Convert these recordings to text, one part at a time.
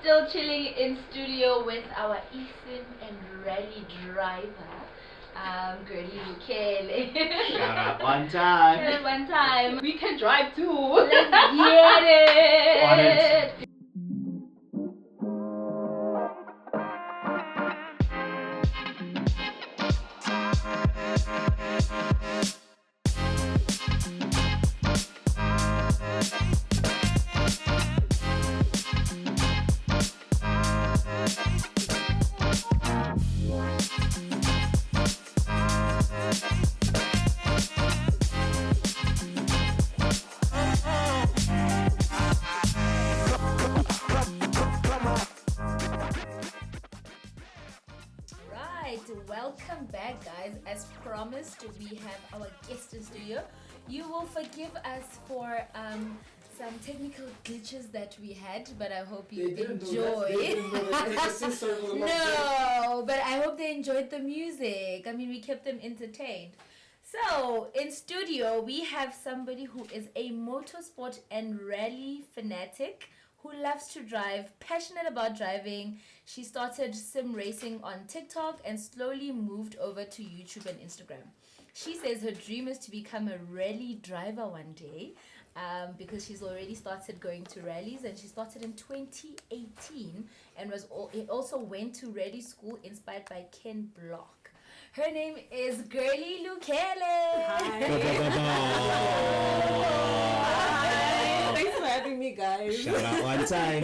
Still chilling in studio with our eSim and rally driver, Girlie Lukhele. Shout out one time. Yeah, one time. We can drive too. Let's get it. On it. Welcome back, guys. As promised, we have our guest in studio. You will forgive us for some technical glitches that we had, but I hope you enjoyed. No, but I hope they enjoyed the music. I mean, we kept them entertained. So, in studio, we have somebody who is a motorsport and rally fanatic, who loves to drive, passionate about driving. She started sim racing on TikTok and slowly moved over to YouTube and Instagram. She says her dream is to become a rally driver one day, because she's already started going to rallies, and she started in 2018 and also went to rally school inspired by Ken Block. Her name is Girlie Lukhele. Thanks for having me, guys. Shout out one time.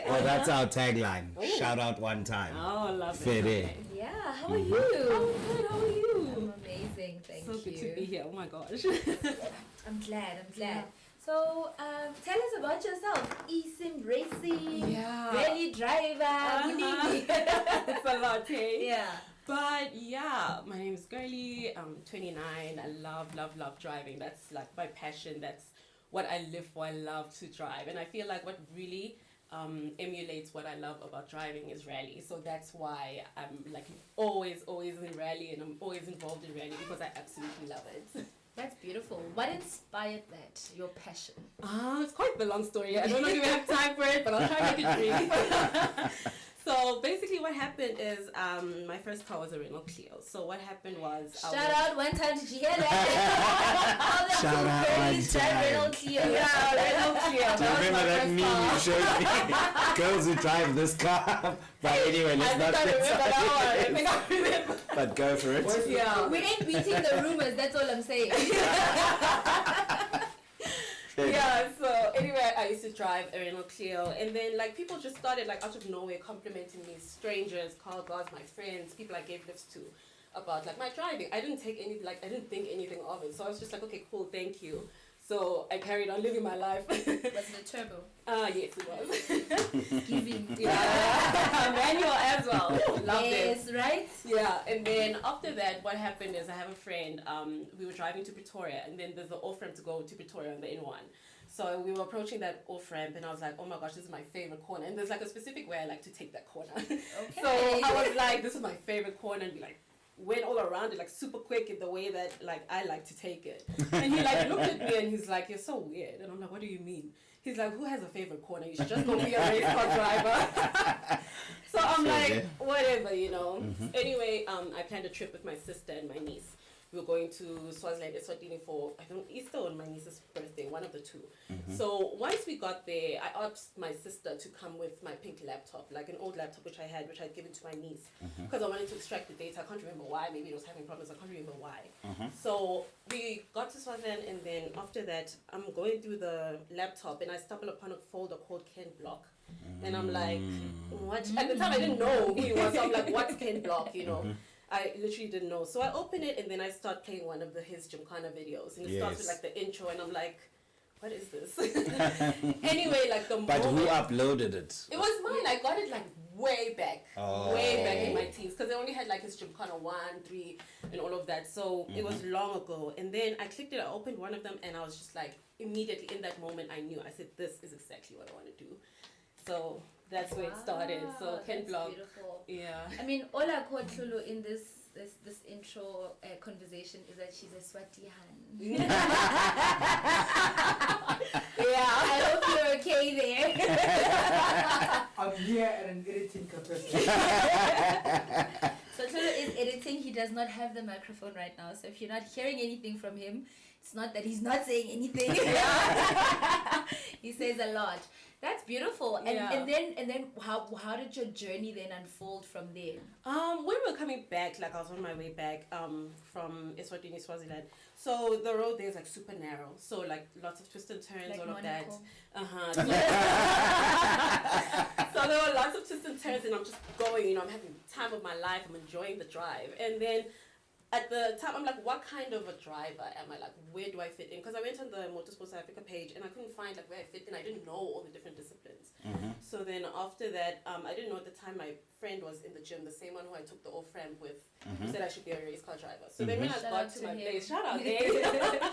Oh, that's our tagline. Shout out one time. Oh, love Fit it. in. Yeah, how are you? I'm good, how are you? I'm amazing, thank you. So good to be here, oh my gosh. I'm glad. Yeah. So, tell us about yourself. eSim racing, rally driver. It's a lot, hey? Yeah. But yeah, my name is Girlie. I'm 29. I love driving. That's like my passion. That's what I live for. I love to drive. And I feel like what really emulates what I love about driving is rally. So that's why I'm like always in rally, and I'm always involved in rally because I absolutely love it. That's beautiful. What inspired that, your passion? It's quite the long story. I don't know if we have time for it, but I'll try to make it brief. So basically what happened is my first car was a Renault Clio. So what happened was... Shout out one time, did you hear that? Shout out one time. Renault Clio. Yeah, Renault Clio. Do you remember that meme you showed me? Girls who drive this car. But anyway, let's not I think I remember. But go for it. Yeah. We ain't beating the rumors, that's all I'm saying. Yeah, so anyway, I used to drive a Renault Clio, and then like people just started like out of nowhere complimenting me, strangers, car guys, my friends, people I gave lifts to, about like my driving. I didn't think anything of it, so I was just like, okay, cool, thank you. So I carried on living my life. Was it a turbo? Yes, it was. Giving. Yeah, manual as well. Loved it. Yes, right? Yeah, and then after that, what happened is I have a friend, we were driving to Pretoria, and then there's the off-ramp to go to Pretoria on the N1. So we were approaching that off-ramp, and I was like, oh my gosh, this is my favorite corner. And there's like a specific way I like to take that corner. Okay. So I was like, this is my favorite corner, and we like went all around it like super quick in the way that like I like to take it. And he like looked at me and he's like, you're so weird. And I'm like, what do you mean? He's like, who has a favorite corner? You should just go be a race car driver. So I'm like, whatever, you know. Mm-hmm. Anyway, I planned a trip with my sister and my niece. We were going to Swaziland, Eswatini for, Easter or my niece's birthday, one of the two. Mm-hmm. So once we got there, I asked my sister to come with my pink laptop, like an old laptop which I'd given to my niece, because I wanted to extract the data. I can't remember why. Maybe it was having problems. I can't remember why. So we got to Swaziland, and then after that, I'm going through the laptop, and I stumble upon a folder called Ken Block. And I'm like, what? At the time, I didn't know who he was. So I'm like, what's Ken Block, you know? I literally didn't know. So I open it, and then I start playing one of his Gymkhana videos. And it starts with like the intro, and I'm like, what is this? Anyway, like the But moment, who uploaded it? it was mine. I got it like way back in my teens, because they only had like his Gymkhana 1, 3, and all of that. So it was long ago. And then I clicked it, I opened one of them, and I was just like, immediately in that moment, I knew. I said, this is exactly what I want to do. So that's where it started. So Ken Block. Beautiful. Yeah. I mean, all I caught Lulu in this intro conversation is that she's a Swatihan. Yeah. I hope you're okay there. I'm I'm here at an editing capacity. So Tolo is editing. He does not have the microphone right now. So if you're not hearing anything from him, it's not that he's not saying anything. He says a lot. That's beautiful. And then how did your journey then unfold from there? When we were coming back, like I was on my way back from Eswatini, Swaziland. So the road there is like super narrow. So like lots of twists and turns, Like all of Monaco. that. So there were lots of twists and turns, and I'm just going. I'm having the time of my life. I'm enjoying the drive, and then at the time, I'm like, what kind of a driver am I? Like, where do I fit in? Because I went on the Motorsport South Africa page and I couldn't find like where I fit in. I didn't know all the different disciplines. So then after that, I didn't know at the time my friend was in the gym, the same one who I took the off-ramp with, who said I should be a race car driver. So then when I got to my place, shout out, Dave.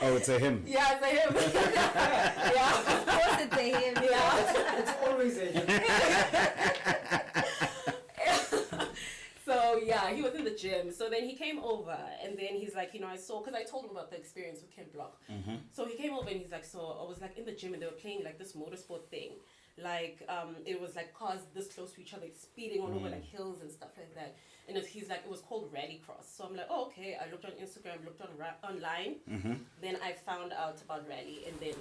Oh, it's a him. Yeah, it's a him. Yeah, Of course it's a him. yeah. It's always a him. So yeah, he was in the gym. So then he came over and then he's like, I saw, because I told him about the experience with Ken Block. So he came over and he's like, so I was like in the gym and they were playing like this motorsport thing. Like it was like cars this close to each other, speeding all over like hills and stuff like that. And he's like, it was called Rallycross. So I'm like, oh, okay. I looked on Instagram, looked on online. Then I found out about rally, and then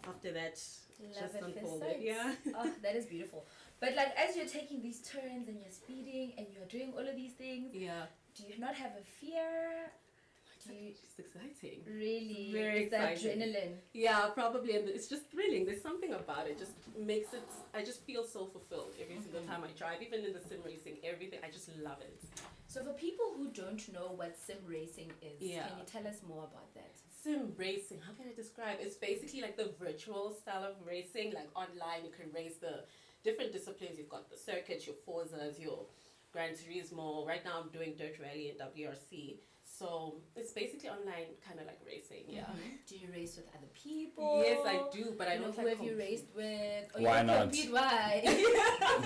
after that, Love just at first unfolded. sight. Yeah. Oh, that is beautiful. But like as you're taking these turns and you're speeding and you're doing all of these things, Yeah. do you not have a fear? Do you It's exciting. really? Very It's that exciting. adrenaline. Yeah, probably, and it's just thrilling. There's something about it, just makes it. I just feel so fulfilled every single time I drive, even in the sim racing, everything. I just love it. So for people who don't know what sim racing is, Yeah. can you tell us more about that? Sim racing, how can I describe? It's basically like the virtual style of racing. Like online, you can race the different disciplines. You've got the circuits, your Forzas, your Gran Turismo. Right now, I'm doing dirt rally and WRC. So it's basically online, kind of like racing. Yeah. Do you race with other people? Yes, I do, but I You know, don't who like have you compete. raced with? Oh, Why you don't not? compete? Why?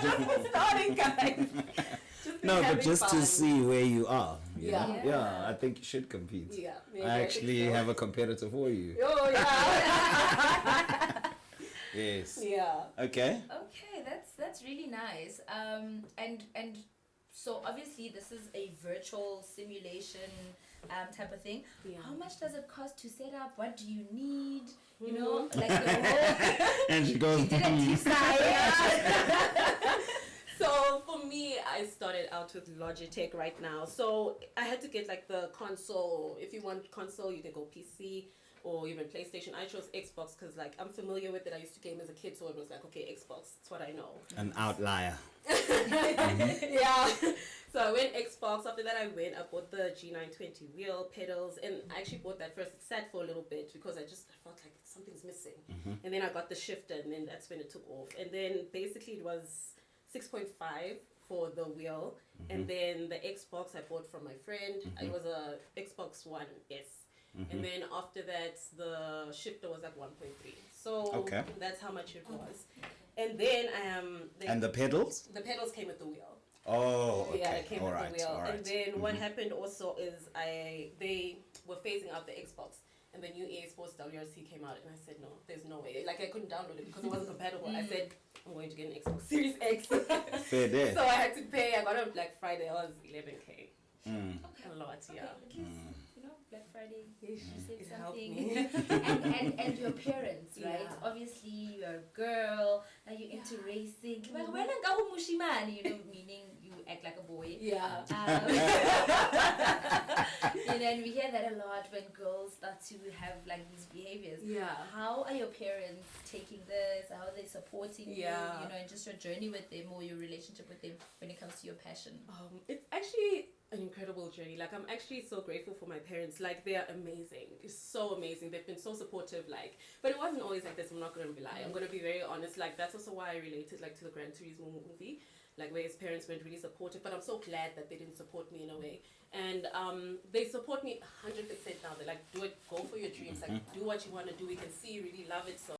Just starting, guys. Just No, but having just fun. to see where you are. you Yeah. know? Yeah, I think you should compete. Yeah. I actually have a competitor for you. Oh yeah. Yes. Yeah. Okay. Okay, that's really nice. And so obviously this is a virtual simulation type of thing. Yeah. How much does it cost to set up? What do you need? You know, like the whole And she goes, did a deep dive. So for me, I started out with Logitech right now. So I had to get like the console. If you want console, you can go PC or even PlayStation. I chose Xbox because like I'm familiar with it. I used to game as a kid, so it was like, okay, Xbox, that's what I know. an outlier. Yeah. So I went Xbox. After that, I bought the G920 wheel, pedals, and I actually bought that first. It sat for a little bit because I felt like something's missing. And then I got the shifter, and then that's when it took off. And then basically it was 6.5 for the wheel, and then the Xbox I bought from my friend. It was a Xbox One S. And then after that, the shifter was like 1.3. So Okay. that's how much it was. And then And the pedals? the pedals came with the wheel. Oh, okay. Yeah, it came all with right. the wheel. All right. And then what happened also is they were phasing out the Xbox, and the new EA Sports WRC came out, and I said no, there's no way. Like I couldn't download it because it wasn't compatible. I said I'm going to get an Xbox Series X. Fair day. So I had to pay. I got it on Black Friday. It was 11K. Okay. A lot, Okay, yeah. at least, you know, Black Friday, you said It helped something. me. and your parents, right? Yeah. Obviously, you're a girl, now you're into racing. Well, when I go mushimani, you know, meaning you act like a boy. Yeah. You know, and we hear that a lot when girls start to have like these behaviors. Yeah. How are your parents taking this? How are they supporting Yeah. you know, and just your journey with them or your relationship with them when it comes to your passion? It's actually an incredible journey. Like I'm actually so grateful for my parents. Like they are amazing. It's so amazing. They've been so supportive. Like, but it wasn't always like this. I'm not gonna lie. I'm gonna be very honest. Like that's also why I related like to the Gran Turismo movie. Like where his parents weren't really supportive. But I'm so glad that they didn't support me in a way. And they support me 100% now. They're like, do it. Go for your dreams. Like do what you want to do. We can see you really love it. So.